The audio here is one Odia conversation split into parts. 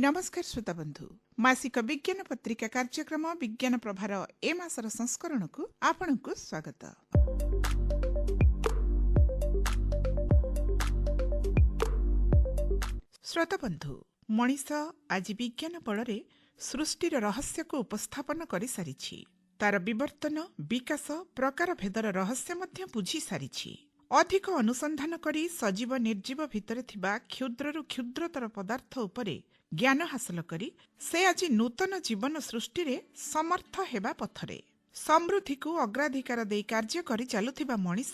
नमस्कार श्रोता बंधु मासिक विज्ञान पत्रिका कार्यक्रम विज्ञान प्रभार ए मासर संस्करण को आपनकु स्वागत। श्रोता बंधु मनीष आज विज्ञान बल सृष्टिर रहस्य को उपस्थापन कर सारी तार विवर्तन विकास प्रकार भेदर रहस्य मध्य बुझी सारी अधिक अनुसंधान करी सजीव निर्जीव भितर थिबा क्षुद्ररु क्षुद्रतर पदार्थ उपरे ज्ञान हासिल करी से आज नूतन जीवन सृष्टि रे समर्थ हेबा पथरे समृद्धि को अग्राधिकार दे कार्य करी चालुथिबा मनीष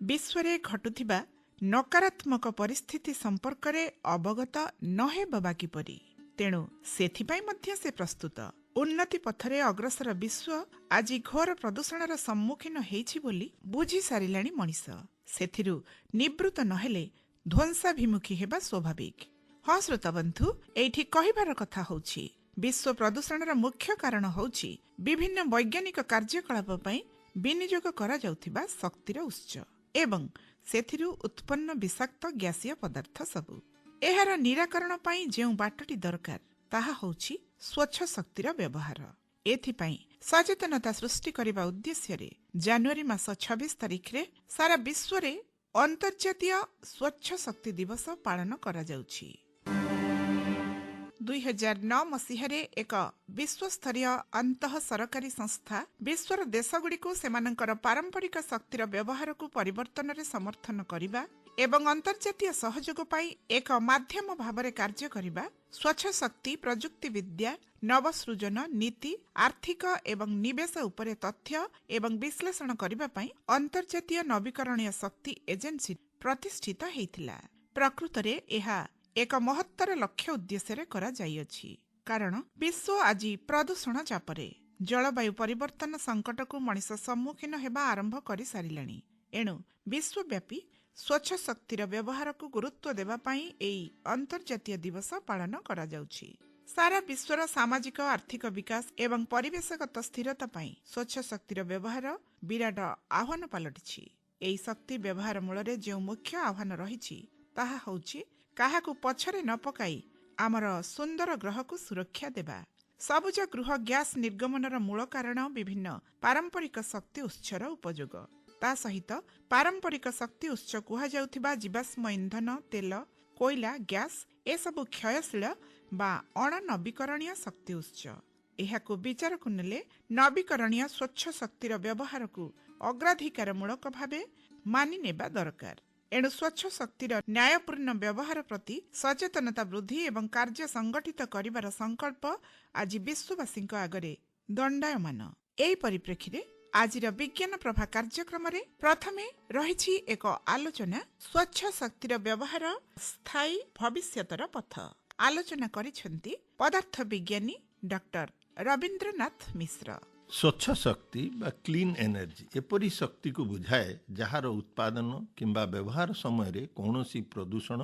विश्व रे घटुथिबा नकारात्मक परिस्थिति संपर्क रे अवगत न हेबा किपरि तेणु सेथिपाई मध्य से प्रस्तुत उन्नति पथरे अग्रसर विश्व आज घोर प्रदूषणर सम्मुखीन हेछि बोली बुझी सारिलाणी मनीष सेथिरु निवृत्त नहेले ध्वंसाभिमुखी हेबा स्वाभाविक। हाँ श्रोता बंधु एठी कहिबार कथा होछि विश्व प्रदूषणर मुख्य कारण होछि विभिन्न वैज्ञानिक कार्यकलाप पई विनियोग करा जाउथिबा शक्तिर उत्स एवं सेथिरु उत्पन्न विषाक्त गैसीय पदार्थ सबु एहार निराकरण पई जेउ बाटटी दरकार ताहा होछि स्वच्छ शक्तिर व्यवहार। एथिपाई सचेतनता सृष्टि करने उद्देश्य जनवरी मास 26 तारिख रे सारा विश्व रे अंतर्जातीय स्वच्छ शक्ति दिवस पालन करा जाउछि। 2009 मसीहारे एक विश्वस्तरीय अंतः सरकारी संस्था विश्वर देशगुड़िक सेमानंकर पारंपरिक शक्तिर व्यवहार को परिवर्तन रे समर्थन करिबा एवं अंतर्जातीय सहयोग पाई एक माध्यम भावरे कार्य करिबा स्वच्छ शक्ति प्रजुक्ति विद्या नवसृजन नीति आर्थिक एवं निवेश उपरे तथ्य एवं विश्लेषण करिबा पाई अंतर्जातीय नवीकरणीय शक्ति एजेंसी प्रतिष्ठित हेइथिला। प्रकृत रे एहा एक महत्तर लक्ष्य उद्देश्य रे करा जाइअछि कारण विश्व आज प्रदूषण चापरे जलवायु परिवर्तन संकट को मनीष सम्मुखीन हेबा आरंभ करि सारिलाणी एणु विश्वव्यापी स्वच्छ शक्तिर व्यवहार को गुरुत्व देवा पाई एई अंतर्जातीय दिवस पालन करा जाउछि। सारा विश्वर सामाजिक आर्थिक विकास एवं परिवेशगत स्थिरता पाई स्वच्छ शक्तिर व्यवहार विराट आह्वान पलटिछि। एई शक्ति व्यवहार मूलरे जो मुख्य आह्वान रहिछि ताहा होछि काहाकु पछरे न पकाई आमर सुंदर ग्रह को सुरक्षा देबा। सबुज गृह गैस निर्गमनर मूल कारण विभिन्न पारंपरिक शक्ति उत्सर उपयोग ता सहित पारंपरिक शक्ति उत्स कुहा जाउथिबा जीवाश्म इंधन तेल कोयला गैस ए सबु क्षयशील बा अणनवीकरणीय शक्ति उत्स एहाकु विचारकु नेले नवीकरणीय स्वच्छ शक्तिर व्यवहार को अग्राधिकारमूलक भावे मानि नेबा दरकार। एणु स्वच्छ शक्तिर न्यायपूर्ण व्यवहार प्रति सचेतनता वृद्धि एवं कार्य संगठित करिवार संकल्प आज विश्ववासी आगरे दंडायमान। एई परिप्रेक्षी आजिर विज्ञान प्रभा कार्यक्रम रे प्रथमे रहिछि एक आलोचना स्वच्छ शक्तिर व्यवहार स्थायी भविष्यतर पथ। आलोचना करिसेंती पदार्थ विज्ञानी डॉक्टर रविंद्रनाथ मिश्र। स्वच्छ शक्ति बा क्लीन एनर्जी एपरी शक्ति को बुझाए जहार उत्पादन किंबा व्यवहार समय रे कौनसी प्रदूषण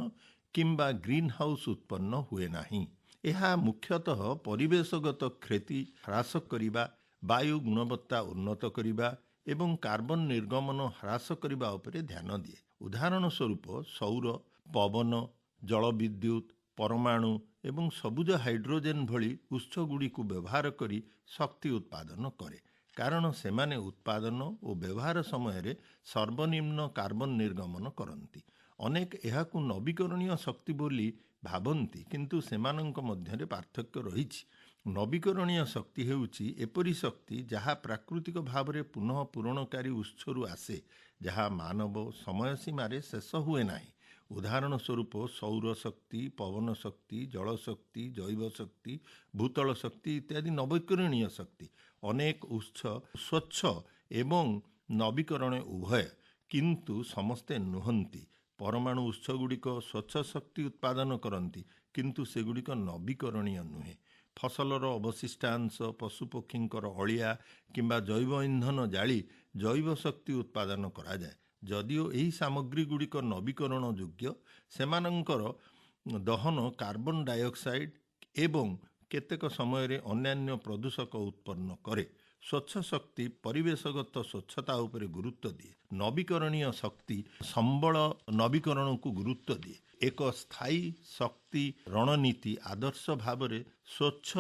किंबा ग्रीन हाउस उत्पन्न हुए नाही। एहा मुख्यतः परिवेशगत क्षति ह्रास करिबा वायु गुणवत्ता उन्नत करिबा एवं कार्बन निर्गमन ह्रास करिबा उपरे ध्यान दिए। उदाहरण स्वरूप सौर पवन जल विद्युत परमाणु एवं सबुज हाइड्रोजेन भली उत्स गुड़ी को व्यवहार करी शक्ति उत्पादन करे कारण सेमाने उत्पादन और व्यवहार समय रे सर्वनिम्न कार्बन निर्गमन करती। अनेक एहाकु नवीकरणीय शक्ति बोली भाबंती किंतु सेमानंक मध्यरे पार्थक्य रहिछि। नवीकरणीय शक्ति हेउछि एपरी शक्ति जहा प्राकृतिक भावरे पुनः पूरणकारी उत्सरु आसे जहा मानव समय सीमारे शेष हुए नाही। उदाहरण स्वरूप सौर शक्ति पवन शक्ति जल शक्ति जैव शक्ति भूतल शक्ति इत्यादि नवीकरणीय शक्ति अनेक उत्स स्वच्छ एवं नवीकरण उभय किंतु समस्ते नुहंती। परमाणु उत्स गुड़िक स्वच्छ शक्ति उत्पादन करती किंतु सेगुड़िक नवीकरणीय नुहे। फसलर अवशिष्टांश पशुपक्षींकर अलिया किंबा जैव इंधन जाली जैव शक्ति उत्पादन करा जाए जदिओ एही सामग्री गुड़िक नवीकरण योग्य सेमानंकर दहन कार्बन डाइऑक्साइड एवं केतेक समय रे अन्यान्य प्रदूषक उत्पन्न करे। स्वच्छ शक्ति परिवेशगत स्वच्छता उपरे गुरुत्व दिए। नवीकरणीय शक्ति संबल नवीकरण को गुरुत्व दिए। ଏକ ସ୍ଥାୟୀ ଶକ୍ତି ରଣନୀତି ଆଦର୍ଶ ଭାବରେ ସ୍ୱଚ୍ଛ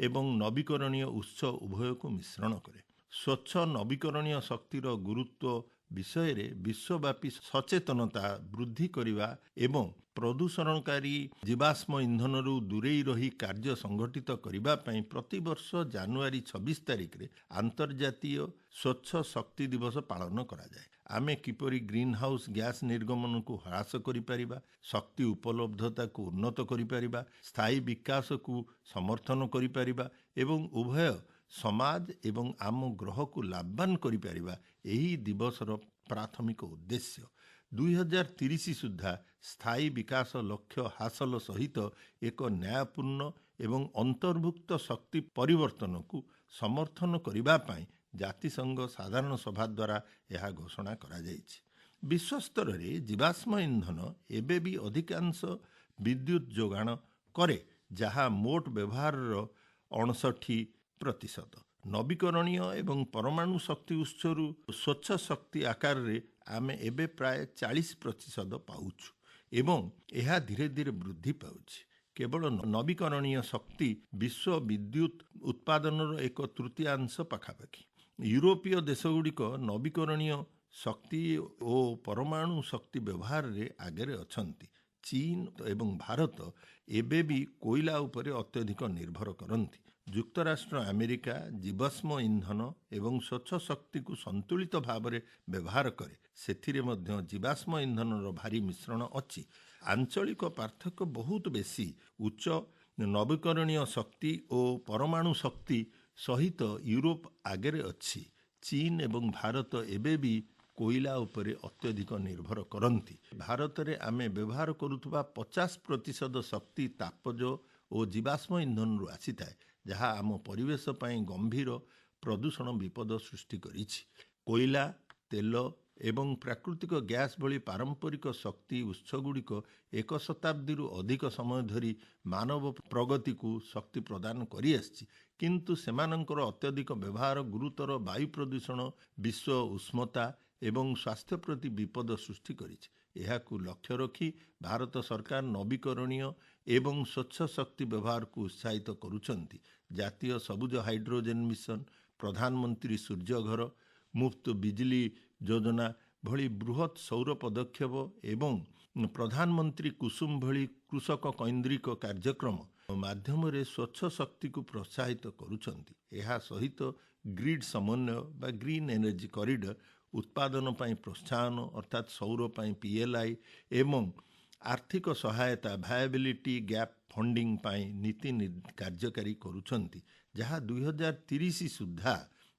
ଏବଂ ନବୀକରଣୀୟ ଉତ୍ସ ଉଭୟକୁ ମିଶ୍ରଣ କରେ। ସ୍ୱଚ୍ଛ ନବୀକରଣୀୟ ଶକ୍ତିର ଗୁରୁତ୍ୱ ବିଷୟରେ ବିଶ୍ୱବ୍ୟାପୀ ସଚେତନତା ବୃଦ୍ଧି କରିବା ଏବଂ ପ୍ରଦୂଷଣକାରୀ ଜୀବାଶ୍ମ ଇନ୍ଧନରୁ ଦୂରେଇ ରହି କାର୍ଯ୍ୟ ସଂଗଠିତ କରିବା ପାଇଁ ପ୍ରତିବର୍ଷ ଜାନୁଆରୀ 26 ତାରିଖରେ ଆନ୍ତର୍ଜାତୀୟ ସ୍ୱଚ୍ଛ ଶକ୍ତି ଦିବସ ପାଳନ କରାଯାଏ। ଆମେ କିପରି ଗ୍ରୀନ୍ ହାଉସ୍ ଗ୍ୟାସ୍ ନିର୍ଗମନକୁ ହ୍ରାସ କରିପାରିବା, ଶକ୍ତି ଉପଲବ୍ଧତାକୁ ଉନ୍ନତ କରିପାରିବା, ସ୍ଥାୟୀ ବିକାଶକୁ ସମର୍ଥନ କରିପାରିବା ଏବଂ ଉଭୟ ସମାଜ ଏବଂ ଆମ ଗ୍ରହକୁ ଲାଭବାନ କରିପାରିବା, ଏହି ଦିବସର ପ୍ରାଥମିକ ଉଦ୍ଦେଶ୍ୟ। 2030 ସୁଦ୍ଧା ସ୍ଥାୟୀ ବିକାଶ ଲକ୍ଷ୍ୟ ହାସଲ ସହିତ ଏକ ନ୍ୟାୟପୂର୍ଣ୍ଣ ଏବଂ ଅନ୍ତର୍ଭୁକ୍ତ ଶକ୍ତି ପରିବର୍ତ୍ତନକୁ ସମର୍ଥନ କରିବା ପାଇଁ ଜାତିସଂଘ ସାଧାରଣ ସଭା ଦ୍ୱାରା ଏହା ଘୋଷଣା କରାଯାଇଛି। ବିଶ୍ୱସ୍ତରରେ ଜୀବାଶ୍ମ ଇନ୍ଧନ ଏବେ ବି ଅଧିକାଂଶ ବିଦ୍ୟୁତ୍ ଯୋଗାଣ କରେ, ଯାହା ମୋଟ ବ୍ୟବହାରର 59%। ନବୀକରଣୀୟ ଏବଂ ପରମାଣୁ ଶକ୍ତି ଉତ୍ସରୁ ସ୍ୱଚ୍ଛ ଶକ୍ତି ଆକାରରେ ଆମେ ଏବେ ପ୍ରାୟ 40% ପାଉଛୁ ଏବଂ ଏହା ଧୀରେ ଧୀରେ ବୃଦ୍ଧି ପାଉଛି। କେବଳ ନବୀକରଣୀୟ ଶକ୍ତି ବିଶ୍ୱ ବିଦ୍ୟୁତ୍ ଉତ୍ପାଦନର 1/3 ପାଖାପାଖି। ୟୁରୋପୀୟ ଦେଶଗୁଡ଼ିକ ନବୀକରଣୀୟ ଶକ୍ତି ଓ ପରମାଣୁ ଶକ୍ତି ବ୍ୟବହାରରେ ଆଗରେ ଅଛନ୍ତି। ଚୀନ ଏବଂ ଭାରତ ଏବେ ବି କୋଇଲା ଉପରେ ଅତ୍ୟଧିକ ନିର୍ଭର କରନ୍ତି। ଯୁକ୍ତରାଷ୍ଟ୍ର ଆମେରିକା ଜୀବାଶ୍ମ ଇନ୍ଧନ ଏବଂ ସ୍ୱଚ୍ଛ ଶକ୍ତିକୁ ସନ୍ତୁଳିତ ଭାବରେ ବ୍ୟବହାର କରେ। ସେଥିରେ ମଧ୍ୟ ଜୀବାଶ୍ମ ଇନ୍ଧନର ଭାରି ମିଶ୍ରଣ ଅଛି। ଆଞ୍ଚଳିକ ପାର୍ଥକ୍ୟ ବହୁତ ବେଶୀ। ଉଚ୍ଚ ନବୀକରଣୀୟ ଶକ୍ତି ଓ ପରମାଣୁ ଶକ୍ତି ସହିତ ୟୁରୋପ ଆଗରେ ଅଛି। ଚୀନ ଏବଂ ଭାରତ ଏବେ ବି କୋଇଲା ଉପରେ ଅତ୍ୟଧିକ ନିର୍ଭର କରନ୍ତି। ଭାରତରେ ଆମେ ବ୍ୟବହାର କରୁଥିବା 50% ଶକ୍ତି ତାପଜ ଓ ଜୀବାଶ୍ମ ଇନ୍ଧନରୁ ଆସିଥାଏ, ଯାହା ଆମ ପରିବେଶ ପାଇଁ ଗମ୍ଭୀର ପ୍ରଦୂଷଣ ବିପଦ ସୃଷ୍ଟି କରିଛି। କୋଇଲା, ତେଲ ଏବଂ ପ୍ରାକୃତିକ ଗ୍ୟାସ୍ ଭଳି ପାରମ୍ପରିକ ଶକ୍ତି ଉତ୍ସଗୁଡ଼ିକ 1 ଶତାବ୍ଦୀରୁ ଅଧିକ ସମୟ ଧରି ମାନବ ପ୍ରଗତିକୁ ଶକ୍ତି ପ୍ରଦାନ କରିଆସିଛି, କିନ୍ତୁ ସେମାନଙ୍କର ଅତ୍ୟଧିକ ବ୍ୟବହାର ଗୁରୁତର ବାୟୁ ପ୍ରଦୂଷଣ, ବିଶ୍ୱ ଉଷ୍ମତା ଏବଂ ସ୍ୱାସ୍ଥ୍ୟ ପ୍ରତି ବିପଦ ସୃଷ୍ଟି କରିଛି। ଏହାକୁ ଲକ୍ଷ୍ୟ ରଖି ଭାରତ ସରକାର ନବୀକରଣୀୟ ଏବଂ ସ୍ୱଚ୍ଛ ଶକ୍ତି ବ୍ୟବହାରକୁ ଉତ୍ସାହିତ କରୁଛନ୍ତି। ଜାତୀୟ ସବୁଜ ହାଇଡ୍ରୋଜେନ୍ ମିଶନ, ପ୍ରଧାନମନ୍ତ୍ରୀ ସୂର୍ଯ୍ୟଘର, ମୁଫ୍ତ ବିଜଲି ଯୋଜନା ଭଳି ବୃହତ୍ ସୌର ପଦକ୍ଷେପ ଏବଂ ପ୍ରଧାନମନ୍ତ୍ରୀ କୁସୁମ ଭଳି କୃଷକ କୈନ୍ଦ୍ରିକ କାର୍ଯ୍ୟକ୍ରମ ମାଧ୍ୟମରେ ସ୍ୱଚ୍ଛ ଶକ୍ତିକୁ ପ୍ରୋତ୍ସାହିତ କରୁଛନ୍ତି। ଏହା ସହିତ ଗ୍ରିଡ୍ ସମନ୍ୱୟ ବା ଗ୍ରୀନ୍ ଏନର୍ଜି କରିଡର ଉତ୍ପାଦନ ପାଇଁ ପ୍ରୋତ୍ସାହନ ଅର୍ଥାତ୍ ସୌର ପାଇଁ PLI ଏବଂ ଆର୍ଥିକ ସହାୟତା ଭାୟାବିଲିଟି ଗ୍ୟାପ୍ ଫଣ୍ଡିଂ ପାଇଁ ନୀତି କାର୍ଯ୍ୟକାରୀ କରୁଛନ୍ତି, ଯାହା 2030 ସୁଦ୍ଧା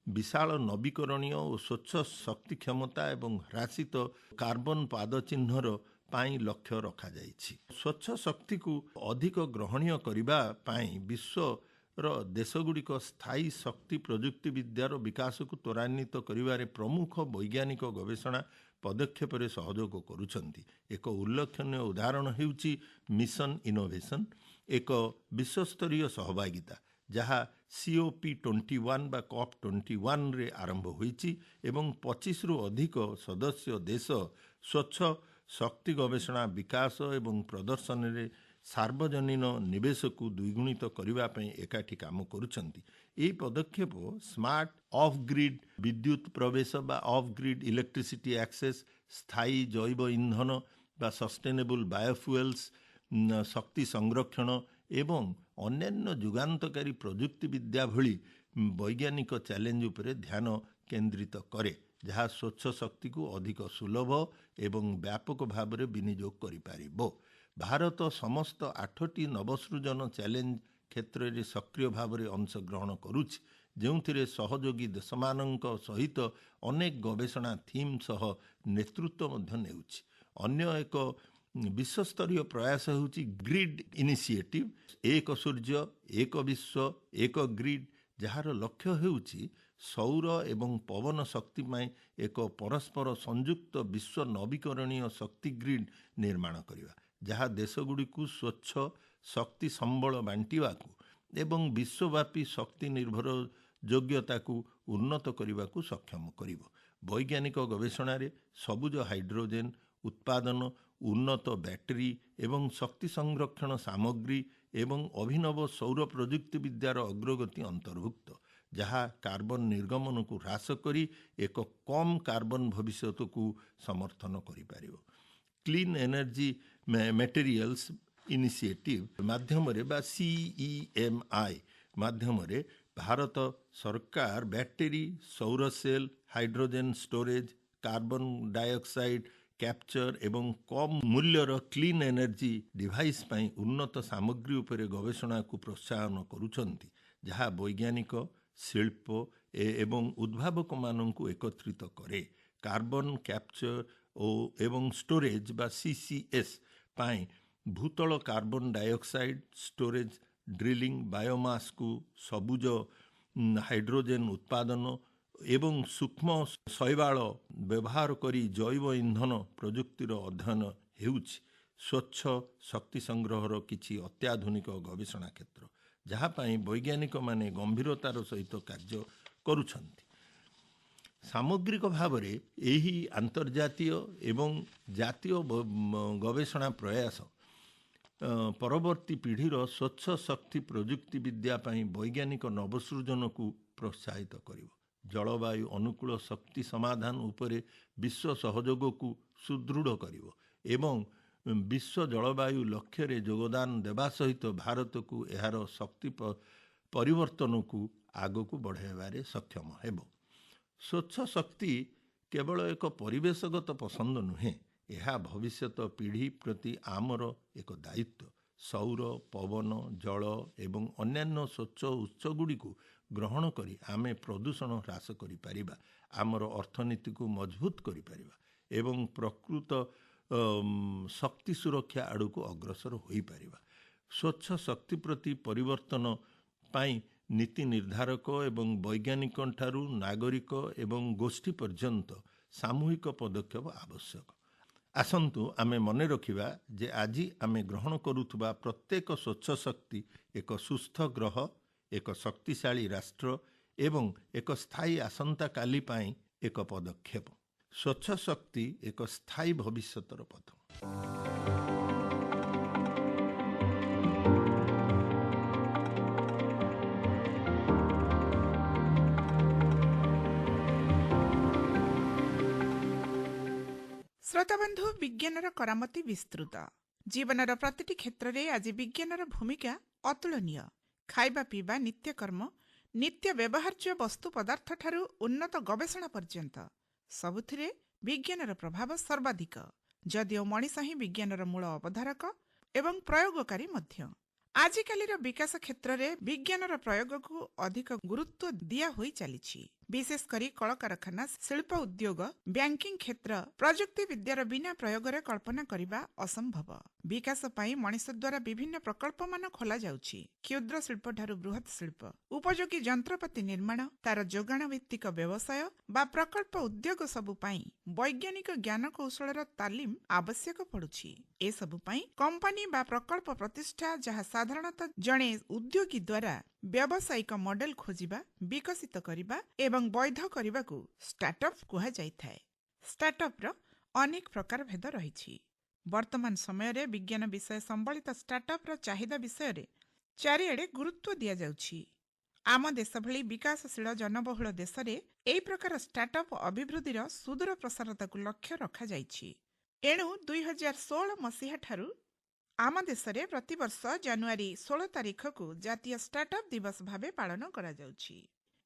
ବିଶାଳ ନବୀକରଣୀୟ ଓ ସ୍ୱଚ୍ଛ ଶକ୍ତି କ୍ଷମତା ଏବଂ ହ୍ରାସିତ କାର୍ବନ ପାଦଚିହ୍ନର ପାଇଁ ଲକ୍ଷ୍ୟ ରଖାଯାଇଛି। ସ୍ୱଚ୍ଛ ଶକ୍ତିକୁ ଅଧିକ ଗ୍ରହଣୀୟ କରିବା ପାଇଁ ବିଶ୍ୱର ଦେଶଗୁଡ଼ିକ ସ୍ଥାୟୀ ଶକ୍ତି ପ୍ରଯୁକ୍ତି ବିଦ୍ୟାର ବିକାଶକୁ ତ୍ୱରାନ୍ୱିତ କରିବାରେ ପ୍ରମୁଖ ବୈଜ୍ଞାନିକ ଗବେଷଣା ପଦକ୍ଷେପରେ ସହଯୋଗ କରୁଛନ୍ତି। ଏକ ଉଲ୍ଲେଖନୀୟ ଉଦାହରଣ ହେଉଛି ମିଶନ ଇନୋଭେସନ୍, ଏକ ବିଶ୍ୱସ୍ତରୀୟ ସହଭାଗିତା ଯାହା COP21 ବା COP21ରେ ଆରମ୍ଭ ହୋଇଛି ଏବଂ 25ରୁ ଅଧିକ ସଦସ୍ୟ ଦେଶ ସ୍ୱଚ୍ଛ ଶକ୍ତି ଗବେଷଣା ବିକାଶ ଏବଂ ପ୍ରଦର୍ଶନରେ ସାର୍ବଜନୀନ ନିବେଶକୁ ଦ୍ୱିଗୁଣିତ କରିବା ପାଇଁ ଏକାଠି କାମ କରୁଛନ୍ତି। ଏହି ପଦକ୍ଷେପ ସ୍ମାର୍ଟ ଅଫ୍ ଗ୍ରିଡ୍ ବିଦ୍ୟୁତ୍ ପ୍ରବେଶ ବା ଅଫ୍ ଗ୍ରିଡ୍ ଇଲେକ୍ଟ୍ରିସିଟି ଆକ୍ସେସ୍, ସ୍ଥାୟୀ ଜୈବ ଇନ୍ଧନ ବା ସଷ୍ଟେନେବୁଲ୍ ବାୟୋଫୁଏଲ୍ସ, ଶକ୍ତି ସଂରକ୍ଷଣ ଏବଂ ଅନ୍ୟାନ୍ୟ ଯୁଗାନ୍ତକାରୀ ପ୍ରଯୁକ୍ତି ବିଦ୍ୟା ଭଳି ବୈଜ୍ଞାନିକ ଚ୍ୟାଲେଞ୍ଜ ଉପରେ ଧ୍ୟାନ କେନ୍ଦ୍ରିତ କରେ, ଯାହା ସ୍ୱଚ୍ଛ ଶକ୍ତିକୁ ଅଧିକ ସୁଲଭ ଏବଂ ବ୍ୟାପକ ଭାବରେ ବିନିଯୋଗ କରିପାରିବ। ଭାରତ ସମସ୍ତ 8ଟି ନବସୃଜନ ଚ୍ୟାଲେଞ୍ଜ କ୍ଷେତ୍ରରେ ସକ୍ରିୟ ଭାବରେ ଅଂଶଗ୍ରହଣ କରୁଛି, ଯେଉଁଥିରେ ସହଯୋଗୀ ଦେଶମାନଙ୍କ ସହିତ ଅନେକ ଗବେଷଣା ଥିମ୍ ସହ ନେତୃତ୍ୱ ମଧ୍ୟ ନେଉଛି। ଅନ୍ୟ ଏକ ବିଶ୍ୱସ୍ତରୀୟ ପ୍ରୟାସ ହେଉଛି ଗ୍ରିଡ୍ ଇନିସିଏଟିଭ୍, ଏକ ସୂର୍ଯ୍ୟ ଏକ ବିଶ୍ୱ ଏକ ଗ୍ରିଡ୍, ଯାହାର ଲକ୍ଷ୍ୟ ହେଉଛି ସୌର ଏବଂ ପବନ ଶକ୍ତି ପାଇଁ ଏକ ପରସ୍ପର ସଂଯୁକ୍ତ ବିଶ୍ୱ ନବୀକରଣୀୟ ଶକ୍ତି ଗ୍ରିଡ୍ ନିର୍ମାଣ କରିବା, ଯାହା ଦେଶଗୁଡ଼ିକୁ ସ୍ୱଚ୍ଛ ଶକ୍ତି ସମ୍ବଳ ବାଣ୍ଟିବାକୁ ଏବଂ ବିଶ୍ୱବ୍ୟାପୀ ଶକ୍ତି ନିର୍ଭର ଯୋଗ୍ୟତାକୁ ଉନ୍ନତ କରିବାକୁ ସକ୍ଷମ କରିବ। ବୈଜ୍ଞାନିକ ଗବେଷଣାରେ ସବୁଜ ହାଇଡ୍ରୋଜେନ୍ ଉତ୍ପାଦନ ଉନ୍ନତ ବ୍ୟାଟେରୀ ଏବଂ ଶକ୍ତି ସଂରକ୍ଷଣ ସାମଗ୍ରୀ ଏବଂ ଅଭିନବ ସୌର ପ୍ରଯୁକ୍ତି ବିଦ୍ୟାର ଅଗ୍ରଗତି ଅନ୍ତର୍ଭୁକ୍ତ, ଯାହା କାର୍ବନ ନିର୍ଗମନକୁ ହ୍ରାସ କରି ଏକ କମ୍ କାର୍ବନ ଭବିଷ୍ୟତକୁ ସମର୍ଥନ କରିପାରିବ। କ୍ଲିନ୍ ଏନର୍ଜି ମ୍ୟାଟେରିଆଲ୍ସ ଇନିସିଏଟିଭ୍ ମାଧ୍ୟମରେ ବା CEMI ମାଧ୍ୟମରେ ଭାରତ ସରକାର ବ୍ୟାଟେରୀ, ସୌର cell, hydrogen storage, carbon dioxide capture ଏବଂ କମ୍ ମୂଲ୍ୟର କ୍ଲିନ୍ ଏନର୍ଜି ଡିଭାଇସ୍ ପାଇଁ ଉନ୍ନତ ସାମଗ୍ରୀ ଉପରେ ଗବେଷଣାକୁ ପ୍ରୋତ୍ସାହନ କରୁଛନ୍ତି, ଯାହା ବୈଜ୍ଞାନିକ, ଶିଳ୍ପ ଏବଂ ଉଦ୍ଭାବକମାନଙ୍କୁ ଏକତ୍ରିତ କରେ। କାର୍ବନ କ୍ୟାପଚର ଏବଂ ଷ୍ଟୋରେଜ ବା CCS ପାଇଁ ଭୂତଳ କାର୍ବନ ଡାଇଅକ୍ସାଇଡ୍ ଷ୍ଟୋରେଜ, ଡ୍ରିଲିଂ, ବାୟୋମାସକୁ ସବୁଜ ହାଇଡ୍ରୋଜେନ ଉତ୍ପାଦନ ଏବଂ ସୂକ୍ଷ୍ମ ଶୈବାଳ ବ୍ୟବହାର କରି ଜୈବ ଇନ୍ଧନ ପ୍ରଯୁକ୍ତିର ଅଧ୍ୟୟନ ହେଉଛି ସ୍ୱଚ୍ଛ ଶକ୍ତି ସଂଗ୍ରହର କିଛି ଅତ୍ୟାଧୁନିକ ଗବେଷଣା କ୍ଷେତ୍ର, ଯାହା ପାଇଁ ବୈଜ୍ଞାନିକମାନେ ଗମ୍ଭୀରତାର ସହିତ କାର୍ଯ୍ୟ କରୁଛନ୍ତି। ସାମଗ୍ରିକ ଭାବରେ ଏହି ଆନ୍ତର୍ଜାତୀୟ ଏବଂ ଜାତୀୟ ଗବେଷଣା ପ୍ରୟାସ ପରବର୍ତ୍ତୀ ପିଢ଼ିର ସ୍ୱଚ୍ଛ ଶକ୍ତି ପ୍ରଯୁକ୍ତି ବିଦ୍ୟା ପାଇଁ ବୈଜ୍ଞାନିକ ନବସୃଜନକୁ ପ୍ରୋତ୍ସାହିତ କରିବ, ଜଳବାୟୁ ଅନୁକୂଳ ଶକ୍ତି ସମାଧାନ ଉପରେ ବିଶ୍ୱ ସହଯୋଗକୁ ସୁଦୃଢ଼ କରିବ ଏବଂ ବିଶ୍ୱ ଜଳବାୟୁ ଲକ୍ଷ୍ୟରେ ଯୋଗଦାନ ଦେବା ସହିତ ଭାରତକୁ ଏହାର ଶକ୍ତି ପରିବର୍ତ୍ତନକୁ ଆଗକୁ ବଢ଼ାଇବାରେ ସକ୍ଷମ ହେବ। ସ୍ୱଚ୍ଛ ଶକ୍ତି କେବଳ ଏକ ପରିବେଶଗତ ପସନ୍ଦ ନୁହେଁ, ଏହା ଭବିଷ୍ୟତ ପିଢ଼ି ପ୍ରତି ଆମର ଏକ ଦାୟିତ୍ୱ। ସୌର, ପବନ, ଜଳ ଏବଂ ଅନ୍ୟାନ୍ୟ ସ୍ୱଚ୍ଛ ଉତ୍ସଗୁଡ଼ିକୁ ଗ୍ରହଣ କରି ଆମେ ପ୍ରଦୂଷଣ ହ୍ରାସ କରିପାରିବା, ଆମର ଅର୍ଥନୀତିକୁ ମଜବୁତ କରିପାରିବା ଏବଂ ପ୍ରକୃତ ଶକ୍ତି ସୁରକ୍ଷା ଆଡ଼କୁ ଅଗ୍ରସର ହୋଇପାରିବା। ସ୍ୱଚ୍ଛ ଶକ୍ତି ପ୍ରତି ପରିବର୍ତ୍ତନ ପାଇଁ ନୀତି ନିର୍ଦ୍ଧାରକ ଏବଂ ବୈଜ୍ଞାନିକଠାରୁ ନାଗରିକ ଏବଂ ଗୋଷ୍ଠୀ ପର୍ଯ୍ୟନ୍ତ ସାମୂହିକ ପଦକ୍ଷେପ ଆବଶ୍ୟକ। ଆସନ୍ତୁ ଆମେ ମନେ ରଖିବା ଯେ ଆଜି ଆମେ ଗ୍ରହଣ କରୁଥିବା ପ୍ରତ୍ୟେକ ସ୍ୱଚ୍ଛ ଶକ୍ତି ଏକ ସୁସ୍ଥ ଗ୍ରହ, ଏକ ଶକ୍ତିଶାଳୀ ରାଷ୍ଟ୍ର ଏବଂ ଏକ ସ୍ଥାୟୀ ଆସନ୍ତାକାଲି ପାଇଁ ଏକ ପଦକ୍ଷେପ। ସ୍ୱଚ୍ଛ ଶକ୍ତି ଏକ ସ୍ଥାୟୀ ଭବିଷ୍ୟତର ପଥ। ଶ୍ରୋତାବନ୍ଧୁ, ବିଜ୍ଞାନର କରାମତି ବିସ୍ତୃତ। ଜୀବନର ପ୍ରତିଟି କ୍ଷେତ୍ରରେ ଆଜି ବିଜ୍ଞାନର ଭୂମିକା ଅତୁଳନୀୟ। ଖାଇବା ପିଇବା, ନିତ୍ୟକର୍ମ, ନିତ୍ୟ ବ୍ୟବହାର୍ଯ୍ୟ ବସ୍ତୁ ପଦାର୍ଥଠାରୁ ଉନ୍ନତ ଗବେଷଣା ପର୍ଯ୍ୟନ୍ତ ସବୁଥିରେ ବିଜ୍ଞାନର ପ୍ରଭାବ ସର୍ବାଧିକ, ଯଦିଓ ମଣିଷ ହିଁ ବିଜ୍ଞାନର ମୂଳ ଅବଧାରକ ଏବଂ ପ୍ରୟୋଗକାରୀ ମଧ୍ୟ। ଆଜିକାଲିର ବିକାଶ କ୍ଷେତ୍ରରେ ବିଜ୍ଞାନର ପ୍ରୟୋଗକୁ ଅଧିକ ଗୁରୁତ୍ୱ ଦିଆ ହୋଇ ଚାଲିଛି। ବିଶେଷ କରି କଳକାରଖାନା, ଶିଳ୍ପ ଉଦ୍ୟୋଗ, ବ୍ୟାଙ୍କିଂ କ୍ଷେତ୍ର ପ୍ରଯୁକ୍ତି ବିଦ୍ୟାର ବିନା ପ୍ରୟୋଗରେ କଳ୍ପନା କରିବା ଅସମ୍ଭବ। ବିକାଶ ପାଇଁ ମଣିଷ ଦ୍ୱାରା ବିଭିନ୍ନ ପ୍ରକଳ୍ପମାନ ଖୋଲାଯାଉଛି। କ୍ଷୁଦ୍ର ଶିଳ୍ପଠାରୁ ବୃହତ ଶିଳ୍ପ, ଉପଯୋଗୀ ଯନ୍ତ୍ରପାତି ନିର୍ମାଣ, ତାର ଯୋଗାଣ ଭିତ୍ତିକ ବ୍ୟବସାୟ ବା ପ୍ରକଳ୍ପ ଉଦ୍ୟୋଗ ସବୁ ପାଇଁ ବୈଜ୍ଞାନିକ ଜ୍ଞାନ କୌଶଳର ତାଲିମ ଆବଶ୍ୟକ ପଡୁଛି। ଏସବୁ ପାଇଁ କମ୍ପାନୀ ବା ପ୍ରକଳ୍ପ ପ୍ରତିଷ୍ଠା, ଯାହା ସାଧାରଣତଃ ଜଣେ ଉଦ୍ୟୋଗୀ ଦ୍ୱାରା ବ୍ୟବସାୟିକ ମଡେଲ ଖୋଜିବା, ବିକଶିତ କରିବା ଏବଂ ବୈଧ କରିବାକୁ ଷ୍ଟାର୍ଟଅପ୍ କୁହାଯାଇଥାଏ। ଷ୍ଟାର୍ଟଅପ୍ର ଅନେକ ପ୍ରକାର ଭେଦ ରହିଛି। ବର୍ତ୍ତମାନ ସମୟରେ ବିଜ୍ଞାନ ବିଷୟ ସମ୍ବଳିତ ଷ୍ଟାର୍ଟଅପ୍ର ଚାହିଦା ବିଷୟରେ ଚାରିଆଡ଼େ ଗୁରୁତ୍ୱ ଦିଆଯାଉଛି। ଆମ ଦେଶ ଭଳି ବିକାଶଶୀଳ ଜନବହୁଳ ଦେଶରେ ଏହି ପ୍ରକାର ଷ୍ଟାର୍ଟଅପ୍ ଅଭିବୃଦ୍ଧିର ସୁଦୂର ପ୍ରସାରତାକୁ ଲକ୍ଷ୍ୟ ରଖାଯାଇଛି। ଏଣୁ 2016 ମସିହା ଠାରୁ ଆମ ଦେଶରେ ପ୍ରତିବର୍ଷ ଜାନୁଆରୀ 16 ତାରିଖକୁ ଜାତୀୟ ଷ୍ଟାର୍ଟଅପ୍ ଦିବସ ଭାବେ ପାଳନ କରାଯାଉଛି।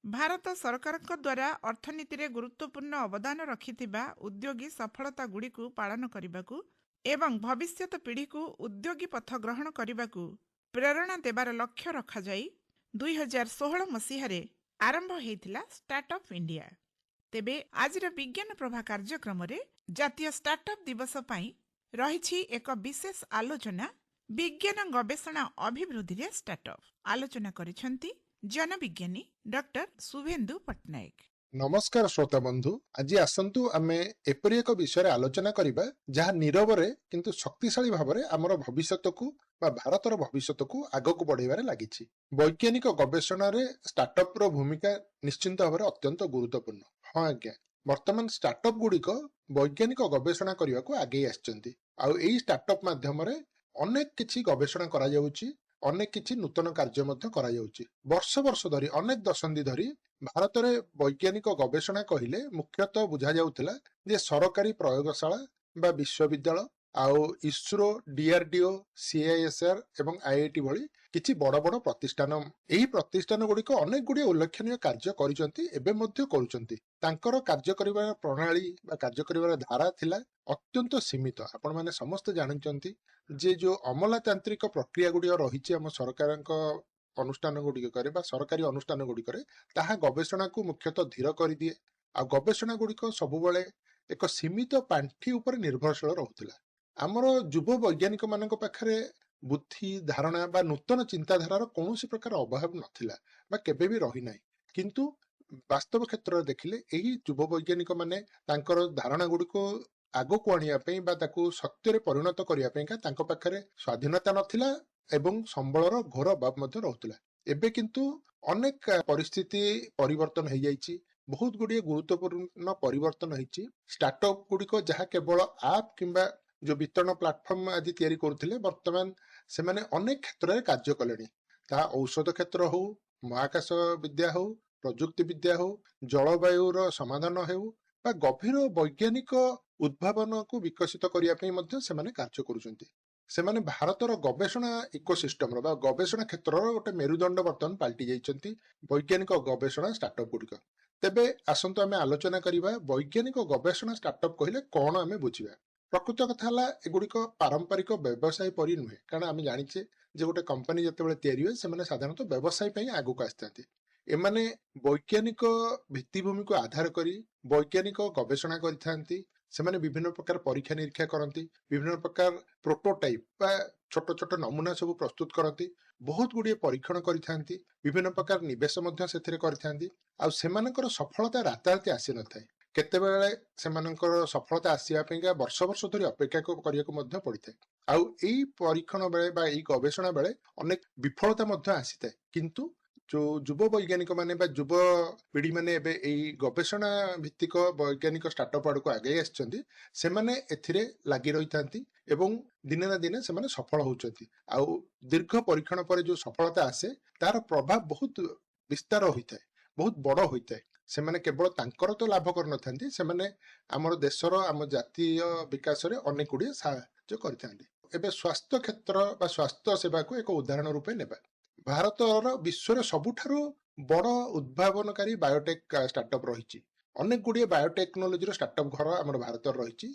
ଭାରତ ସରକାରଙ୍କ ଦ୍ୱାରା ଅର୍ଥନୀତିରେ ଗୁରୁତ୍ୱପୂର୍ଣ୍ଣ ଅବଦାନ ରଖିଥିବା ଉଦ୍ୟୋଗୀ ସଫଳତାଗୁଡ଼ିକୁ ପାଳନ କରିବାକୁ ଏବଂ ଭବିଷ୍ୟତ ପିଢ଼ିକୁ ଉଦ୍ୟୋଗୀ ପଥ ଗ୍ରହଣ କରିବାକୁ ପ୍ରେରଣା ଦେବାର ଲକ୍ଷ୍ୟ ରଖାଯାଇ 2016 ମସିହାରେ ଆରମ୍ଭ ହୋଇଥିଲା ଷ୍ଟାର୍ଟଅପ୍ ଇଣ୍ଡିଆ। ତେବେ ଆଜିର ବିଜ୍ଞାନ ପ୍ରଭା କାର୍ଯ୍ୟକ୍ରମରେ ଜାତୀୟ ଷ୍ଟାର୍ଟଅପ୍ ଦିବସ ପାଇଁ ରହିଛି ଏକ ବିଶେଷ ଆଲୋଚନା, ବିଜ୍ଞାନ ଗବେଷଣା ଅଭିବୃଦ୍ଧିରେ ଷ୍ଟାର୍ଟଅପ୍। ଆଲୋଚନା କରିଛନ୍ତି ଜନବିଜ୍ଞାନୀ ଡକ୍ଟର ଶୁଭେନ୍ଦୁ ପଟ୍ଟନାୟକ। ନମସ୍କାର ଶ୍ରୋତା ବନ୍ଧୁ, ଆଜି ଆସନ୍ତୁ ଆମେ ଏପରି ଏକ ବିଷୟରେ ଆଲୋଚନା କରିବା ଯାହା ନିରବରେ କିନ୍ତୁ ଶକ୍ତିଶାଳୀ ଭାବରେ ଆମର ଭବିଷ୍ୟତକୁ ବା ଭାରତର ଭବିଷ୍ୟତକୁ ଆଗକୁ ବଢେଇବାରେ ଲାଗିଛି। ବୈଜ୍ଞାନିକ ଗବେଷଣାରେ ଷ୍ଟାର୍ଟଅପ୍ର ଭୂମିକା ନିଶ୍ଚିନ୍ତ ଭାବରେ ଅତ୍ୟନ୍ତ ଗୁରୁତ୍ୱପୂର୍ଣ୍ଣ। ହଁ ଆଜ୍ଞା, ବର୍ତ୍ତମାନ ଷ୍ଟାର୍ଟଅପ୍ ଗୁଡ଼ିକ ବୈଜ୍ଞାନିକ ଗବେଷଣା କରିବାକୁ ଆଗେଇ ଆସିଛନ୍ତି। ଆଉ ଏଇ ଷ୍ଟାର୍ଟଅପ୍ ମାଧ୍ୟମରେ ଅନେକ କିଛି ଗବେଷଣା କରାଯାଉଛି, ଅନେକ କିଛି ନୂତନ କାର୍ଯ୍ୟ ମଧ୍ୟ କରାଯାଉଛି। ବର୍ଷ ବର୍ଷ ଧରି, ଅନେକ ଦଶନ୍ଧି ଧରି ଭାରତରେ ବୈଜ୍ଞାନିକ ଗବେଷଣା କହିଲେ ମୁଖ୍ୟତଃ ବୁଝାଯାଉଥିଲା ଯେ ସରକାରୀ ପ୍ରୟୋଗଶାଳା ବା ବିଶ୍ୱବିଦ୍ୟାଳୟ, ଆଉ ଇସ୍ରୋ, ଡିଆରଡିଓ, ସିଆଇଏସ୍ଆର ଏବଂ ଆଇଆଇଟି ଭଳି କିଛି ବଡ ବଡ ପ୍ରତିଷ୍ଠାନ। ଏହି ପ୍ରତିଷ୍ଠାନ ଗୁଡିକ ଅନେକ ଗୁଡିଏ ଉଲ୍ଲେଖନୀୟ କାର୍ଯ୍ୟ କରିଛନ୍ତି, ଏବେ ମଧ୍ୟ କରୁଛନ୍ତି। ତାଙ୍କର କାର୍ଯ୍ୟ କରିବାର ପ୍ରଣାଳୀ ବା କାର୍ଯ୍ୟ କରିବାର ଧାରା ଥିଲା ଅତ୍ୟନ୍ତ ସୀମିତ। ଆପଣମାନେ ସମସ୍ତେ ଜାଣିଛନ୍ତି ଯେ ଯୋଉ ଅମଲାତାନ୍ତ୍ରିକ ପ୍ରକ୍ରିୟା ଗୁଡିକ ରହିଛି ଆମ ସରକାରଙ୍କ ଅନୁଷ୍ଠାନ ଗୁଡିକରେ ବା ସରକାରୀ ଅନୁଷ୍ଠାନ ଗୁଡିକରେ, ତାହା ଗବେଷଣାକୁ ମୁଖ୍ୟତଃ ଧୀର କରିଦିଏ। ଆଉ ଗବେଷଣା ଗୁଡିକ ସବୁବେଳେ ଏକ ସୀମିତ ପାଣ୍ଠି ଉପରେ ନିର୍ଭରଶୀଳ ରହୁଥିଲା। ଆମର ଯୁବ ବୈଜ୍ଞାନିକ ମାନଙ୍କ ପାଖରେ ବୁଦ୍ଧି, ଧାରଣା ବା ନୂତନ ଚିନ୍ତାଧାରାର କୌଣସି ପ୍ରକାର ଅଭାବ ନଥିଲା ବା କେବେ ବି ରହିନାହିଁ। କିନ୍ତୁ ବାସ୍ତବ କ୍ଷେତ୍ରରେ ଦେଖିଲେ ଏହି ଯୁବ ବୈଜ୍ଞାନିକ ମାନେ ତାଙ୍କର ଧାରଣା ଗୁଡିକୁ ଆଗକୁ ଆଣିବା ପାଇଁ ବା ତାକୁ ସତ୍ୟରେ ପରିଣତ କରିବା ପାଇଁକା ତାଙ୍କ ପାଖରେ ସ୍ୱାଧୀନତା ନଥିଲା ଏବଂ ସମ୍ବଳର ଘୋର ଅଭାବ ମଧ୍ୟ ରହୁଥିଲା। ଏବେ କିନ୍ତୁ ଅନେକ ପରିସ୍ଥିତି ପରିବର୍ତ୍ତନ ହେଇଯାଇଛି, ବହୁତ ଗୁଡିଏ ଗୁରୁତ୍ୱପୂର୍ଣ୍ଣ ପରିବର୍ତ୍ତନ ହେଇଛି। ଷ୍ଟାର୍ଟଅପ୍ ଗୁଡିକ ଯାହା କେବଳ ଆପ୍ କିମ୍ବା ଯୋଉ ବିତରଣ ପ୍ଲାଟଫର୍ମ ଆଜି ତିଆରି କରୁଥିଲେ, ବର୍ତ୍ତମାନ ସେମାନେ ଅନେକ କ୍ଷେତ୍ରରେ କାର୍ଯ୍ୟ କଲେଣି। ତାହା ଔଷଧ କ୍ଷେତ୍ର ହଉ, ମହାକାଶ ବିଦ୍ୟା ହଉ, ପ୍ରଯୁକ୍ତି ବିଦ୍ୟା ହଉ, ଜଳବାୟୁର ସମାଧାନ ହେଉ ବା ଗଭୀର ବୈଜ୍ଞାନିକ ଉଦ୍ଭାବନକୁ ବିକଶିତ କରିବା ପାଇଁ ମଧ୍ୟ ସେମାନେ କାର୍ଯ୍ୟ କରୁଛନ୍ତି। ସେମାନେ ଭାରତର ଗବେଷଣା ଇକୋସିଷ୍ଟମର ବା ଗବେଷଣା କ୍ଷେତ୍ରର ଗୋଟେ ମେରୁଦଣ୍ଡ ବର୍ତ୍ତମାନ ପାଲଟି ଯାଇଛନ୍ତି ବୈଜ୍ଞାନିକ ଗବେଷଣା ଷ୍ଟାର୍ଟଅପ୍ ଗୁଡିକ। ତେବେ ଆସନ୍ତୁ ଆମେ ଆଲୋଚନା କରିବା ବୈଜ୍ଞାନିକ ଗବେଷଣା ଷ୍ଟାର୍ଟଅପ୍ କହିଲେ କଣ ଆମେ ବୁଝିବା। ପ୍ରକୃତ କଥା ହେଲା ଏଗୁଡିକ ପାରମ୍ପରିକ ବ୍ୟବସାୟ ପରି ନୁହେଁ, କାରଣ ଆମେ ଜାଣିଛେ ଯେ ଗୋଟେ କମ୍ପାନୀ ଯେତେବେଳେ ତିଆରି ହୁଏ ସେମାନେ ସାଧାରଣତଃ ବ୍ୟବସାୟ ପାଇଁ ଆଗକୁ ଆସିଥାନ୍ତି। ଏମାନେ ବୈଜ୍ଞାନିକ ଭିତ୍ତିଭୂମିକୁ ଆଧାର କରି ବୈଜ୍ଞାନିକ ଗବେଷଣା କରିଥାନ୍ତି। ସେମାନେ ବିଭିନ୍ନ ପ୍ରକାର ପରୀକ୍ଷା ନିରୀକ୍ଷା କରନ୍ତି, ବିଭିନ୍ନ ପ୍ରକାର ପ୍ରୋଟୋଟାଇପ୍ ବା ଛୋଟ ଛୋଟ ନମୁନା ସବୁ ପ୍ରସ୍ତୁତ କରନ୍ତି, ବହୁତ ଗୁଡିଏ ପରୀକ୍ଷଣ କରିଥାନ୍ତି, ବିଭିନ୍ନ ପ୍ରକାର ନିବେଶ ମଧ୍ୟ ସେଥିରେ କରିଥାନ୍ତି। ଆଉ ସେମାନଙ୍କର ସଫଳତା ରାତାରାତି ଆସିନଥାଏ। କେତେବେଳେ ସେମାନଙ୍କର ସଫଳତା ଆସିବା ପାଇଁକା ବର୍ଷ ବର୍ଷ ଧରି ଅପେକ୍ଷା କରିବାକୁ ମଧ୍ୟ ପଡିଥାଏ। ଆଉ ଏଇ ପରୀକ୍ଷଣ ବେଳେ ବା ଏଇ ଗବେଷଣା ବେଳେ ଅନେକ ବିଫଳତା ମଧ୍ୟ ଆସିଥାଏ। କିନ୍ତୁ ଯୋଉ ଯୁବ ବୈଜ୍ଞାନିକ ମାନେ ବା ଯୁବ ପିଢି ମାନେ ଏବେ ଏଇ ଗବେଷଣା ଭିତ୍ତିକ ବୈଜ୍ଞାନିକ ଷ୍ଟାର୍ଟଅପ୍ ଆଡକୁ ଆଗେଇ ଆସିଛନ୍ତି, ସେମାନେ ଏଥିରେ ଲାଗି ରହିଥାନ୍ତି ଏବଂ ଦିନେ ନା ଦିନେ ସେମାନେ ସଫଳ ହଉଛନ୍ତି। ଆଉ ଦୀର୍ଘ ପରୀକ୍ଷଣ ପରେ ଯୋଉ ସଫଳତା ଆସେ ତାର ପ୍ରଭାବ ବହୁତ ବିସ୍ତାର ହୋଇଥାଏ, ବହୁତ ବଡ ହୋଇଥାଏ। ସେମାନେ କେବଳ ତାଙ୍କର ତ ଲାଭ କରିନଥାନ୍ତି, ସେମାନେ ଆମର ଦେଶର, ଆମ ଜାତୀୟ ବିକାଶରେ ଅନେକ ଗୁଡିଏ ସାହାଯ୍ୟ କରିଥାନ୍ତି। ଏବେ ସ୍ୱାସ୍ଥ୍ୟ କ୍ଷେତ୍ର ବା ସ୍ୱାସ୍ଥ୍ୟ ସେବାକୁ ଏକ ଉଦାହରଣ ରୂପେ ନେବା। ଭାରତର ବିଶ୍ୱର ସବୁଠାରୁ ବଡ ଉଦ୍ଭାବନକାରୀ ବାୟୋଟେକ୍ ଷ୍ଟାର୍ଟଅପ୍ ରହିଛି। ଅନେକ ଗୁଡିଏ ବାୟୋଟେକ୍ନୋଲୋଜିର ଷ୍ଟାର୍ଟଅପ୍ ଘର ଆମର ଭାରତରେ ରହିଛି।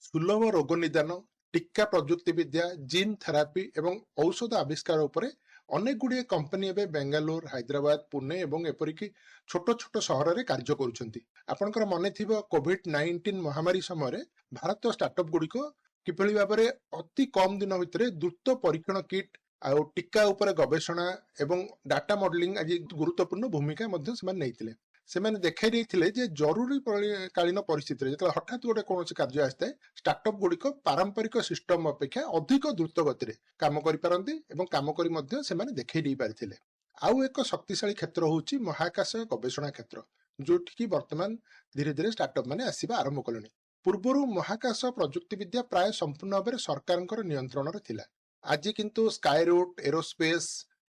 ସୁଲଭ ରୋଗ ନିଦାନ, ଟୀକା ପ୍ରଯୁକ୍ତି ବିଦ୍ୟା, ଜିନ୍ ଥେରାପି ଏବଂ ଔଷଧ ଆବିଷ୍କାର ଉପରେ ଅନେକ ଗୁଡିଏ କମ୍ପାନୀ ଏବେ ବେଙ୍ଗାଲୁରୁ, ହାଇଦ୍ରାବାଦ, ପୁନେ ଏବଂ ଏପରିକି ଛୋଟ ଛୋଟ ସହରରେ କାର୍ଯ୍ୟ କରୁଛନ୍ତି। ଆପଣଙ୍କର ମନେ ଥିବ କୋଭିଡ-19 ମହାମାରୀ ସମୟରେ ଭାରତୀୟ ଷ୍ଟାର୍ଟଅପ୍ ଗୁଡିକ କିଭଳି ଭାବରେ ଅତି କମ ଦିନ ଭିତରେ ଦ୍ରୁତ ପରୀକ୍ଷଣ କିଟ୍ ଆଉ ଟୀକା ଉପରେ ଗବେଷଣା ଏବଂ ଡାଟା ମଡେଲିଂ ଆଜି ଗୁରୁତ୍ୱପୂର୍ଣ୍ଣ ଭୂମିକା ମଧ୍ୟ ସେମାନେ ନେଇଥିଲେ। ସେମାନେ ଦେଖାଇ ଦେଇଥିଲେ ଯେ ଜରୁରୀ କାଳୀନ ପରିସ୍ଥିତିରେ ଯେତେବେଳେ ହଠାତ୍ ଗୋଟେ କୌଣସି କାର୍ଯ୍ୟ ଆସିଥାଏ, ଷ୍ଟାର୍ଟଅପ୍ ଗୁଡିକ ପାରମ୍ପରିକ ସିଷ୍ଟମ ଅପେକ୍ଷା ଅଧିକ ଦ୍ରୁତ ଗତିରେ କାମ କରିପାରନ୍ତି ଏବଂ କାମ କରି ମଧ୍ୟ ସେମାନେ ଦେଖାଇ ଦେଇ ପାରିଥିଲେ। ଆଉ ଏକ ଶକ୍ତିଶାଳୀ କ୍ଷେତ୍ର ହେଉଛି ମହାକାଶ ଗବେଷଣା କ୍ଷେତ୍ର, ଯୋଉଠିକି ବର୍ତ୍ତମାନ ଧୀରେ ଧୀରେ ଷ୍ଟାର୍ଟଅପ୍ ମାନେ ଆସିବା ଆରମ୍ଭ କଲେଣି। ପୂର୍ବରୁ ମହାକାଶ ପ୍ରଯୁକ୍ତି ବିଦ୍ୟା ପ୍ରାୟ ସମ୍ପୂର୍ଣ୍ଣ ଭାବରେ ସରକାରଙ୍କର ନିୟନ୍ତ୍ରଣରେ ଥିଲା। ଆଜି କିନ୍ତୁ ସ୍କାଏରୁଟ୍, ଏରୋସ୍ପେସ୍,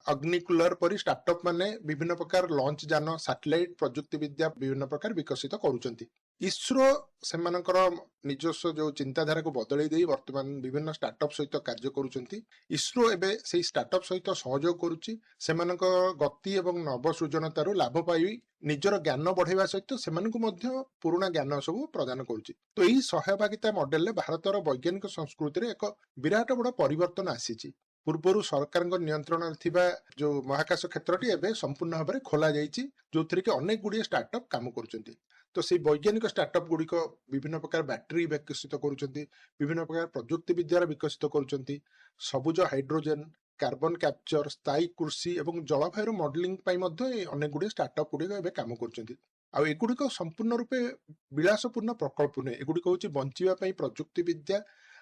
ଅଗ୍ନିକୁଲର ପରି ଷ୍ଟାର୍ଟଅପ୍ ମାନେ ବିଭିନ୍ନ ପ୍ରକାର ଲଞ୍ଚ ଯାନ, ସାଟେଲାଇଟ୍ ପ୍ରଯୁକ୍ତି ବିଦ୍ୟା ବିଭିନ୍ନ ପ୍ରକାର ବିକଶିତ କରୁଛନ୍ତି। ଇସ୍ରୋ ସେମାନଙ୍କର ନିଜସ୍ୱ ଯୋଉ ଚିନ୍ତାଧାରାକୁ ବଦଳେଇ ଦେଇ ବର୍ତ୍ତମାନ ବିଭିନ୍ନ ଷ୍ଟାର୍ଟଅପ୍ ସହିତ କାର୍ଯ୍ୟ କରୁଛନ୍ତି। ଇସ୍ରୋ ଏବେ ସେଇ ଷ୍ଟାର୍ଟଅପ୍ ସହିତ ସହଯୋଗ କରୁଛି। ସେମାନଙ୍କ ଗତି ଏବଂ ନବସୃଜନତାରୁ ଲାଭ ପାଇ ନିଜର ଜ୍ଞାନ ବଢେଇବା ସହିତ ସେମାନଙ୍କୁ ମଧ୍ୟ ପୁରୁଣା ଜ୍ଞାନ ସବୁ ପ୍ରଦାନ କରୁଛି। ତ ଏହି ସହଭାଗିତା ମଡେଲରେ ଭାରତର ବୈଜ୍ଞାନିକ ସଂସ୍କୃତିରେ ଏକ ବିରାଟ ବଡ ପରିବର୍ତ୍ତନ ଆସିଛି। ପୂର୍ବରୁ ସରକାରଙ୍କ ନିୟନ୍ତ୍ରଣରେ ଥିବା ଯୋଉ ମହାକାଶ କ୍ଷେତ୍ରଟି ଏବେ ସମ୍ପୂର୍ଣ୍ଣ ଭାବରେ ଖୋଲା ଯାଇଛି, ଯୋଉଥିରେ କି ଅନେକ ଗୁଡିଏ ଷ୍ଟାର୍ଟଅପ୍ କାମ କରୁଛନ୍ତି। ତ ସେଇ ବୈଜ୍ଞାନିକ ଷ୍ଟାର୍ଟଅପ୍ ଗୁଡିକ ବିଭିନ୍ନ ପ୍ରକାର ବ୍ୟାଟେରୀ ବିକଶିତ କରୁଛନ୍ତି, ବିଭିନ୍ନ ପ୍ରକାର ପ୍ରଯୁକ୍ତି ବିଦ୍ୟାର ବିକଶିତ କରୁଛନ୍ତି, ସବୁଜ ହାଇଡ୍ରୋଜେନ, କାର୍ବନ କ୍ୟାପଚର, ସ୍ଥାୟୀ କୃଷି ଏବଂ ଜଳବାୟୁର ମଡେଲିଂ ପାଇଁ ମଧ୍ୟ ଏ ଅନେକ ଗୁଡିଏ ଷ୍ଟାର୍ଟଅପ୍ ଗୁଡିକ ଏବେ କାମ କରୁଛନ୍ତି। ଆଉ ଏଗୁଡିକ ସମ୍ପୂର୍ଣ୍ଣ ରୂପେ ବିଳାସପୂର୍ଣ୍ଣ ପ୍ରକଳ୍ପ ନୁହେଁ, ଏଗୁଡିକ ହଉଛି ବଞ୍ଚିବା ପାଇଁ ପ୍ରଯୁକ୍ତି ବିଦ୍ୟା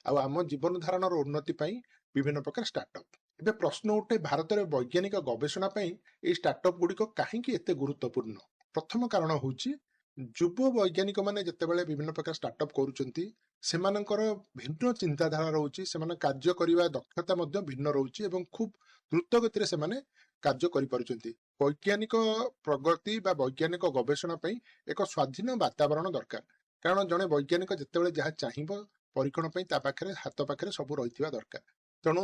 ଆଉ ଆମ ଜୀବନ ଧାରଣର ଉନ୍ନତି ପାଇଁ ବିଭିନ୍ନ ପ୍ରକାର ଷ୍ଟାର୍ଟଅପ୍। ଏବେ ପ୍ରଶ୍ନ ଉଠେ, ଭାରତରେ ବୈଜ୍ଞାନିକ ଗବେଷଣା ପାଇଁ ଏଇ ଷ୍ଟାର୍ଟଅପ୍ ଗୁଡିକ କାହିଁକି ଏତେ ଗୁରୁତ୍ୱପୂର୍ଣ୍ଣ? ପ୍ରଥମ କାରଣ ହେଉଛି ଯୁବ ବୈଜ୍ଞାନିକମାନେ ଯେତେବେଳେ ବିଭିନ୍ନ ପ୍ରକାର ଷ୍ଟାର୍ଟଅପ୍ କରୁଛନ୍ତି, ସେମାନଙ୍କର ଭିନ୍ନ ଚିନ୍ତାଧାରା ରହୁଛି, ସେମାନେ କାର୍ଯ୍ୟ କରିବା ଦକ୍ଷତା ମଧ୍ୟ ଭିନ୍ନ ରହୁଛି ଏବଂ ଖୁବ୍ ଦ୍ରୁତ ଗତିରେ ସେମାନେ କାର୍ଯ୍ୟ କରିପାରୁଛନ୍ତି। ବୈଜ୍ଞାନିକ ପ୍ରଗତି ବା ବୈଜ୍ଞାନିକ ଗବେଷଣା ପାଇଁ ଏକ ସ୍ୱାଧୀନ ବାତାବରଣ ଦରକାର, କାରଣ ଜଣେ ବୈଜ୍ଞାନିକ ଯେତେବେଳେ ଯାହା ଚାହିଁବ ପରୀକ୍ଷଣ ପାଇଁ ତା ପାଖରେ ହାତ ପାଖରେ ସବୁ ରହିଥିବା ଦରକାର। ତେଣୁ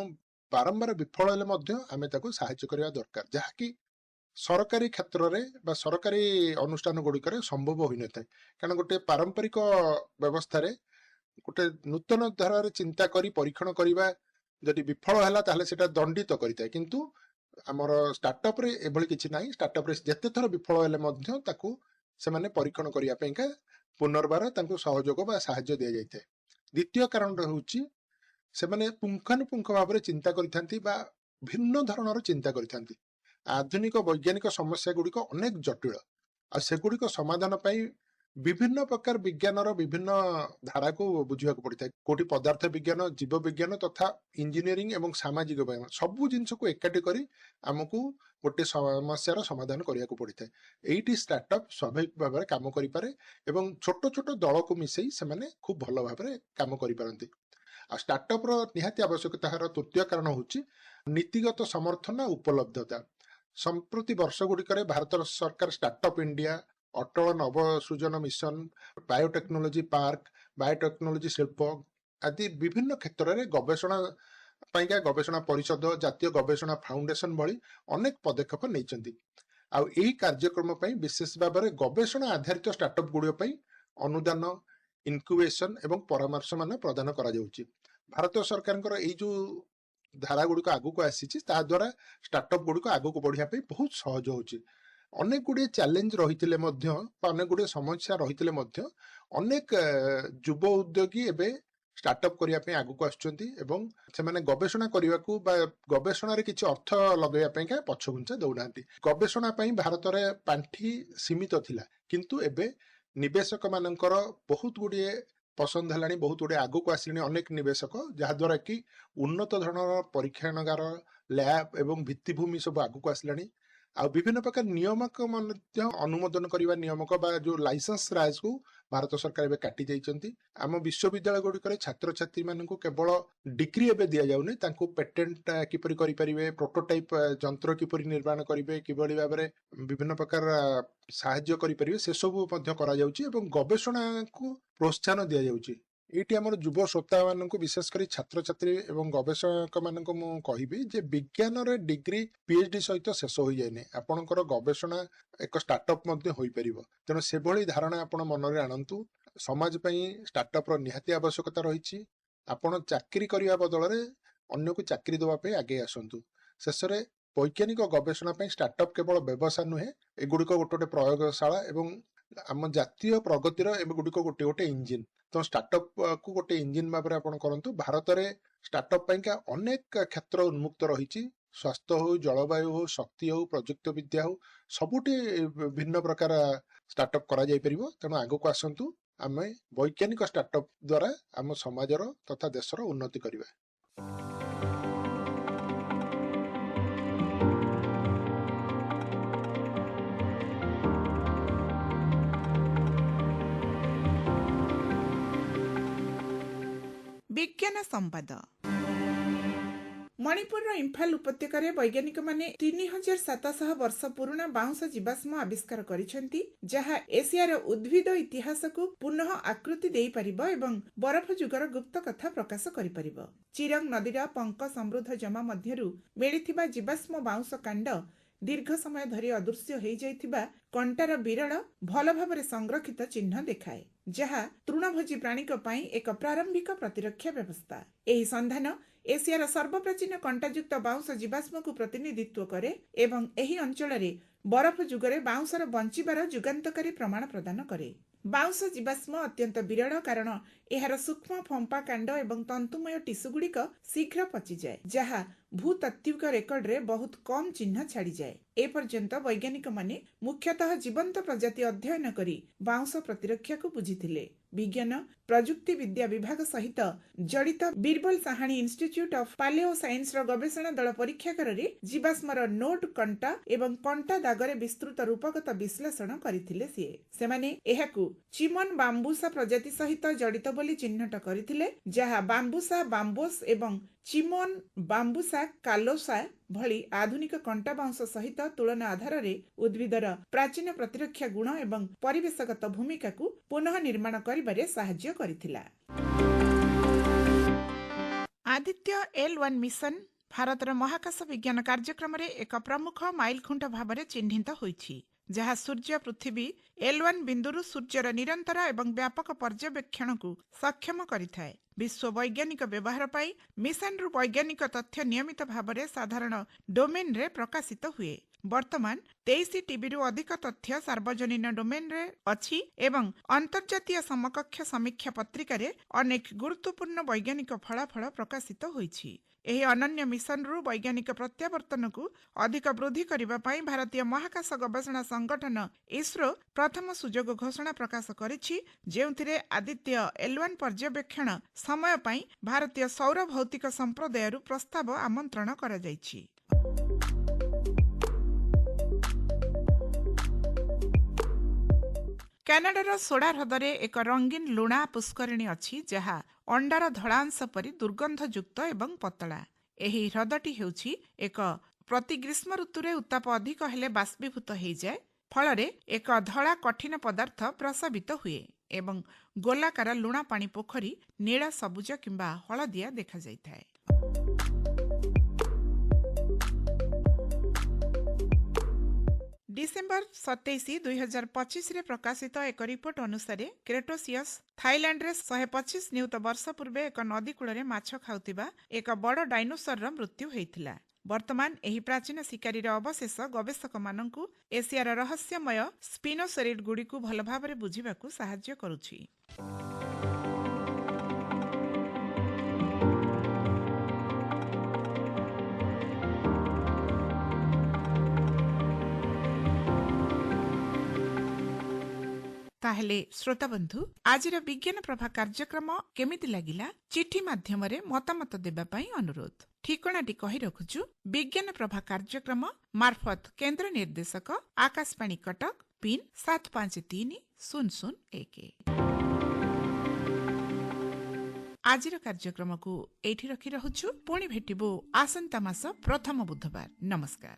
ବାରମ୍ବାର ବିଫଳ ହେଲେ ମଧ୍ୟ ଆମେ ତାକୁ ସାହାଯ୍ୟ କରିବା ଦରକାର, ଯାହାକି ସରକାରୀ କ୍ଷେତ୍ରରେ ବା ସରକାରୀ ଅନୁଷ୍ଠାନ ଗୁଡ଼ିକରେ ସମ୍ଭବ ହୋଇନଥାଏ। କାରଣ ଗୋଟେ ପାରମ୍ପରିକ ବ୍ୟବସ୍ଥାରେ ଗୋଟେ ନୂତନ ଧାରାରେ ଚିନ୍ତା କରି ପରୀକ୍ଷଣ କରିବା ଯଦି ବିଫଳ ହେଲା ତାହେଲେ ସେଟା ଦଣ୍ଡିତ କରିଥାଏ, କିନ୍ତୁ ଆମର ଷ୍ଟାର୍ଟଅପ୍ରେ ଏଭଳି କିଛି ନାହିଁ। ଷ୍ଟାର୍ଟଅପ୍ରେ ଯେତେ ଥର ବିଫଳ ହେଲେ ମଧ୍ୟ ତାକୁ ସେମାନେ ପରୀକ୍ଷଣ କରିବା ପାଇଁକା ପୁନର୍ବାର ତାଙ୍କୁ ସହଯୋଗ ବା ସାହାଯ୍ୟ ଦିଆଯାଇଥାଏ। ଦ୍ୱିତୀୟ କାରଣଟା ହେଉଛି ସେମାନେ ପୁଙ୍ଖାନୁପୁଙ୍ଖ ଭାବରେ ଚିନ୍ତା କରିଥାନ୍ତି ବା ଭିନ୍ନ ଧରଣର ଚିନ୍ତା କରିଥାନ୍ତି। ଆଧୁନିକ ବୈଜ୍ଞାନିକ ସମସ୍ୟା ଗୁଡ଼ିକ ଅନେକ ଜଟିଳ, ଆଉ ସେଗୁଡ଼ିକ ସମାଧାନ ପାଇଁ ବିଭିନ୍ନ ପ୍ରକାର ବିଜ୍ଞାନର ବିଭିନ୍ନ ଧାରାକୁ ବୁଝିବାକୁ ପଡିଥାଏ। କୋଉଠି ପଦାର୍ଥ ବିଜ୍ଞାନ, ଜୀବ ବିଜ୍ଞାନ ତଥା ଇଞ୍ଜିନିୟରିଂ ଏବଂ ସାମାଜିକ ବିଜ୍ଞାନ ସବୁ ଜିନିଷକୁ ଏକାଠି କରି ଆମକୁ ଗୋଟେ ସମସ୍ୟାର ସମାଧାନ କରିବାକୁ ପଡିଥାଏ। ଏଇଠି ଷ୍ଟାର୍ଟଅପ୍ ସ୍ୱାଭାବିକ ଭାବରେ କାମ କରିପାରେ ଏବଂ ଛୋଟ ଛୋଟ ଦଳକୁ ମିଶେଇ ସେମାନେ ଖୁବ୍ ଭଲ ଭାବରେ କାମ କରିପାରନ୍ତି। ଆଉ ଷ୍ଟାର୍ଟଅପ୍ର ନିହାତି ଆବଶ୍ୟକତାର ତୃତୀୟ କାରଣ ହେଉଛି ନୀତିଗତ ସମର୍ଥନ ଉପଲବ୍ଧତା। ସମ୍ପ୍ରତି ବର୍ଷ ଗୁଡ଼ିକରେ ଭାରତ ସରକାର ଷ୍ଟାର୍ଟଅପ୍ ଇଣ୍ଡିଆ, ଅଟଳ ନବସୃଜନ ମିଶନ, ବାୟୋଟେକ୍ନୋଲୋଜି ପାର୍କ, ବାୟୋଟେକ୍ନୋଲୋଜି ଶିଳ୍ପ ଆଦି ବିଭିନ୍ନ କ୍ଷେତ୍ରରେ ଗବେଷଣା ପାଇଁକା ଗବେଷଣା ପରିଷଦ, ଜାତୀୟ ଗବେଷଣା ଫାଉଣ୍ଡେସନ ଭଳି ଅନେକ ପଦକ୍ଷେପ ନେଇଛନ୍ତି। ଆଉ ଏହି କାର୍ଯ୍ୟକ୍ରମ ପାଇଁ ବିଶେଷ ଭାବରେ ଗବେଷଣା ଆଧାରିତ ଷ୍ଟାର୍ଟଅପ୍ ଗୁଡ଼ିକ ପାଇଁ ଅନୁଦାନ, ଇନକ୍ୟୁବେସନ ଏବଂ ପରାମର୍ଶ ମାନ ପ୍ରଦାନ କରାଯାଉଛି। ଭାରତ ସରକାରଙ୍କର ଏଇ ଯୋଉ ଧାରା ଗୁଡ଼ିକ ଆଗକୁ ଆସିଛି, ତାହା ଦ୍ୱାରା ଷ୍ଟାର୍ଟଅପ୍ ଗୁଡ଼ିକ ଆଗକୁ ବଢିବା ପାଇଁ ବହୁତ ସହଜ ହେଉଛି। ଅନେକ ଗୁଡ଼ିଏ ଚ୍ୟାଲେଞ୍ଜ ରହିଥିଲେ ମଧ୍ୟ ବା ଅନେକ ଗୁଡ଼ିଏ ସମସ୍ୟା ରହିଥିଲେ ମଧ୍ୟ ଅନେକ ଯୁବ ଉଦ୍ୟୋଗୀ ଏବେ ଷ୍ଟାର୍ଟଅପ୍ କରିବା ପାଇଁ ଆଗକୁ ଆସୁଛନ୍ତି ଏବଂ ସେମାନେ ଗବେଷଣା କରିବାକୁ ବା ଗବେଷଣାରେ କିଛି ଅର୍ଥ ଲଗେଇବା ପାଇଁକା ପଛଘୁଞ୍ଚା ଦଉନାହାନ୍ତି। ଗବେଷଣା ପାଇଁ ଭାରତରେ ପାଣ୍ଠି ସୀମିତ ଥିଲା, କିନ୍ତୁ ଏବେ ନିବେଶକ ମାନଙ୍କର ବହୁତ ଗୁଡ଼ିଏ ପସନ୍ଦ ହେଲାଣି, ବହୁତ ଗୁଡ଼ିଏ ଆଗକୁ ଆସିଲେଣି ଅନେକ ନିବେଶକ, ଯାହାଦ୍ୱାରା କି ଉନ୍ନତ ଧରଣର ପରୀକ୍ଷାଗାର, ଲ୍ୟାବ୍ ଏବଂ ଭିତ୍ତିଭୂମି ସବୁ ଆଗକୁ ଆସିଲାଣି। ଆଉ ବିଭିନ୍ନ ପ୍ରକାର ନିୟମକ ମଧ୍ୟ ଅନୁମୋଦନ କରିବା ନିୟମକ ବା ଯୋଉ ଲାଇସେନ୍ସ ରାଜକୁ ଭାରତ ସରକାର ଏବେ କାଟି ଯାଇଛନ୍ତି। ଆମ ବିଶ୍ୱବିଦ୍ୟାଳୟ ଗୁଡ଼ିକରେ ଛାତ୍ରଛାତ୍ରୀ ମାନଙ୍କୁ କେବଳ ଡିଗ୍ରୀ ଏବେ ଦିଆଯାଉନି, ତାଙ୍କୁ ପେଟେଣ୍ଟ କିପରି କରିପାରିବେ, ପ୍ରୋଟୋଟାଇପ୍ ଯନ୍ତ୍ର କିପରି ନିର୍ମାଣ କରିବେ, କିଭଳି ଭାବରେ ବିଭିନ୍ନ ପ୍ରକାର ସାହାଯ୍ୟ କରିପାରିବେ, ସେସବୁ ମଧ୍ୟ କରାଯାଉଛି ଏବଂ ଗବେଷଣାକୁ ପ୍ରୋତ୍ସାହନ ଦିଆଯାଉଛି। ଏଇଠି ଆମର ଯୁବ ଶ୍ରୋତା ମାନଙ୍କୁ ବିଶେଷ କରି ଛାତ୍ରଛାତ୍ରୀ ଏବଂ ଗବେଷକ ମାନଙ୍କୁ ମୁଁ କହିବି ଯେ ବିଜ୍ଞାନରେ ଡିଗ୍ରୀ PhD ସହିତ ଶେଷ ହୋଇଯାଏନି, ଆପଣଙ୍କର ଗବେଷଣା ଏକ ଷ୍ଟାର୍ଟଅପ୍ ମଧ୍ୟ ହୋଇପାରିବ। ତେଣୁ ସେଭଳି ଧାରଣା ଆପଣ ମନରେ ଆଣନ୍ତୁ। ସମାଜ ପାଇଁ ଷ୍ଟାର୍ଟଅପ୍ର ନିହାତି ଆବଶ୍ୟକତା ରହିଛି। ଆପଣ ଚାକିରି କରିବା ବଦଳରେ ଅନ୍ୟକୁ ଚାକିରି ଦେବା ପାଇଁ ଆଗେଇ ଆସନ୍ତୁ। ଶେଷରେ ବୈଜ୍ଞାନିକ ଗବେଷଣା ପାଇଁ ଷ୍ଟାର୍ଟଅପ୍ କେବଳ ବ୍ୟବସାୟ ନୁହେଁ, ଏଗୁଡ଼ିକ ଗୋଟେ ଗୋଟେ ପ୍ରୟୋଗଶାଳା ଏବଂ ଆମ ଜାତୀୟ ପ୍ରଗତିର ଏଗୁଡ଼ିକ ଗୋଟେ ଗୋଟେ ଇଞ୍ଜିନ୍। ତ ଷ୍ଟାର୍ଟଅପ୍ କୁ ଗୋଟେ ଇଞ୍ଜିନ୍ ଭାବରେ ଆପଣ କରନ୍ତୁ। ଭାରତରେ ଷ୍ଟାର୍ଟଅପ୍ ପାଇଁକା ଅନେକ କ୍ଷେତ୍ର ଉନ୍ମୁକ୍ତ ରହିଛି। ସ୍ୱାସ୍ଥ୍ୟ ହଉ, ଜଳବାୟୁ ହଉ, ଶକ୍ତି ହଉ, ପ୍ରଯୁକ୍ତ ବିଦ୍ୟା ହଉ, ସବୁଠି ଭିନ୍ନ ପ୍ରକାର ଷ୍ଟାର୍ଟଅପ୍ କରାଯାଇପାରିବ। ତେଣୁ ଆଗକୁ ଆସନ୍ତୁ, ଆମେ ବୈଜ୍ଞାନିକ ଷ୍ଟାର୍ଟଅପ୍ ଦ୍ୱାରା ଆମ ସମାଜର ତଥା ଦେଶର ଉନ୍ନତି କରିବା। ବିଜ୍ଞାନ ସମ୍ବାଦ। ମଣିପୁରର ଇମ୍ଫାଲ ଉପତ୍ୟକାରେ ବୈଜ୍ଞାନିକମାନେ 3700 ବର୍ଷ ପୁରୁଣା ବାଉଁଶ ଜୀବାଶ୍ମ ଆବିଷ୍କାର କରିଛନ୍ତି, ଯାହା ଏସିଆର ଉଦ୍ଭିଦ ଇତିହାସକୁ ପୁନଃ ଆକୃତି ଦେଇପାରିବ ଏବଂ ବରଫ ଯୁଗର ଗୁପ୍ତ କଥା ପ୍ରକାଶ କରିପାରିବ। ଚିରଙ୍ଗ ନଦୀର ପଙ୍କ ସମୃଦ୍ଧ ଜମା ମଧ୍ୟରୁ ମିଳିଥିବା ଜୀବାଶ୍ମ ବାଉଁଶ କାଣ୍ଡ ଦୀର୍ଘ ସମୟ ଧରି ଅଦୃଶ୍ୟ ହୋଇଯାଇଥିବା କଣ୍ଟାର ବିରଳ ଭଲ ଭାବରେ ସଂରକ୍ଷିତ ଚିହ୍ନ ଦେଖାଏ, ଯାହା ତୃଣଭୋଜୀ ପ୍ରାଣୀଙ୍କ ପାଇଁ ଏକ ପ୍ରାରମ୍ଭିକ ପ୍ରତିରକ୍ଷା ବ୍ୟବସ୍ଥା। ଏହି ସନ୍ଧାନ ଏସିଆର ସର୍ବପ୍ରାଚୀନ କଣ୍ଟାଯୁକ୍ତ ବାଉଁଶ ଜୀବାଶ୍ମକୁ ପ୍ରତିନିଧିତ୍ୱ କରେ ଏବଂ ଏହି ଅଞ୍ଚଳରେ ବରଫ ଯୁଗରେ ବାଉଁଶର ବଞ୍ଚିବାର ଯୁଗାନ୍ତକାରୀ ପ୍ରମାଣ ପ୍ରଦାନ କରେ। ବାଉଁଶ ଜୀବାଶ୍ମ ଅତ୍ୟନ୍ତ ବିରଳ କାରଣ ଏହାର ସୂକ୍ଷ୍ମ ଫମ୍ପା କାଣ୍ଡ ଏବଂ ତନ୍ତୁମୟ ଟିସୁଗୁଡ଼ିକ ଶୀଘ୍ର ପଚିଯାଏ, ଯାହା ଭୂତାତ୍ତ୍ୱିକ ରେକର୍ଡରେ ବହୁତ କମ୍ ଚିହ୍ନ ଛାଡ଼ିଯାଏ। ଏପର୍ଯ୍ୟନ୍ତ ବୈଜ୍ଞାନିକମାନେ ମୁଖ୍ୟତଃ ଜୀବନ୍ତ ପ୍ରଜାତି ଅଧ୍ୟୟନ କରି ବାଉଁଶ ପ୍ରତିରକ୍ଷାକୁ ବୁଝିଥିଲେ। ବିଜ୍ଞାନ प्रजुक्ति विद्या विभाग सहित जड़ित Birbal Sahni institute of palaeo science रो गवेषणा दल परीक्षागार रे जीवाश्मर नोट कंटा एवं कंटा दागरे विस्तृत रूपगत विश्लेषण करथिले सिए सेमाने एहाकू चिमन बाम्बुसा प्रजाति सहित जड़ित बोली चिन्हट करथिले जहा बाम्बुसा बाम्बोस एवं चिमन बाम्बुसा कालोसा भली आधुनिक कंटा बाउंस सहित तुलना आधार रे उद्भिदर प्राचीन प्रतिरक्षा गुण एवं परिवेशगत भूमिका को पुनः निर्माण करिबारे सहाय्य करिथिला। आदित्य L1 मिशन भारतर महाकाश विज्ञान कार्यक्रम रे एक प्रमुख माइलखुंट भाव चिन्हित होइछि जहाँ सूर्य पृथ्वी L1 बिंदुरु सूर्यर निरंतर एवं व्यापक पर्यवेक्षण को सक्षम करिथाए। विश्व वैज्ञानिक व्यवहार पाई मिशन रु वैज्ञानिक तथ्य नियमित भाव में साधारण डोमेन रे प्रकाशित हुए। वर्तमान 23 टीबी रु अधिक तथ्य सार्वजनिक डोमेन रे अछि एवं अंतर्जातीय समकक्ष समीक्षा पत्रिका रे अनेक गुरुत्वपूर्ण वैज्ञानिक फलाफल प्रकाशित होइछि। एही अनन्य मिशन रु वैज्ञानिक प्रत्यावर्तन को अधिक वृद्धि करिबा पई भारतीय महाकाश गवेषणा संगठन इसरो प्रथम सुजोग घोषणा प्रकाश करिछि जेउथिरे आदित्य L1 पर्यवेक्षण समय पई भारतीय सौर भौतिक संप्रदाय रु प्रस्ताव आमंत्रण करा जाइछि। कानाडार सोडा ह्रदरे एक रंगीन लुणा पुष्करिणी अछि जहा अंडार धଳାंश परि दुर्गंधयुक्त एवं पतला। एही ह्रदटी हेउछि एक प्रति ग्रीष्म ऋतुरे उत्ताप अधिक हेले बाष्पीभूत हो जाए फलरे एक धला कठिन पदार्थ प्रसावित हुए एवं गोलाकार लुणा पानी पोखरी नीला सबुज किंबा हलदिया देखा जाइथाए। डिसेम्बर 27, 2025 रे प्रकाशित एक रिपोर्ट अनुसार क्रेटोसियस थाईलैंड रे 125 नियुत वर्ष पूर्वे एक नदी कूଳରେ माछ खाउतिबा एक बड़ डायनोसर रो मृत्यु होइथिला। वर्तमान एही प्राचीन शिकारी रो अवशेष गवेषक माननकु एशियार रहस्यमय स्पिनोसेरिड गुडी को भल भाबरे बुझिबाकू सहाय्य करूछि। ताहेले श्रोता बंधु आजिर विज्ञान प्रभा कार्यक्रम केमिति लागिला चिठी माध्यम रे मतामत देबा पई अनुरोध। ठिकणाटी कहि रखुछु विज्ञान प्रभा कार्यक्रम मार्फत केंद्र निर्देशक आकाशवाणी कटक पिन 753001। आजिर कार्यक्रम को एठी रखि रहुछु पुणी भेटिबो आसंता मास प्रथम बुधवार। नमस्कार।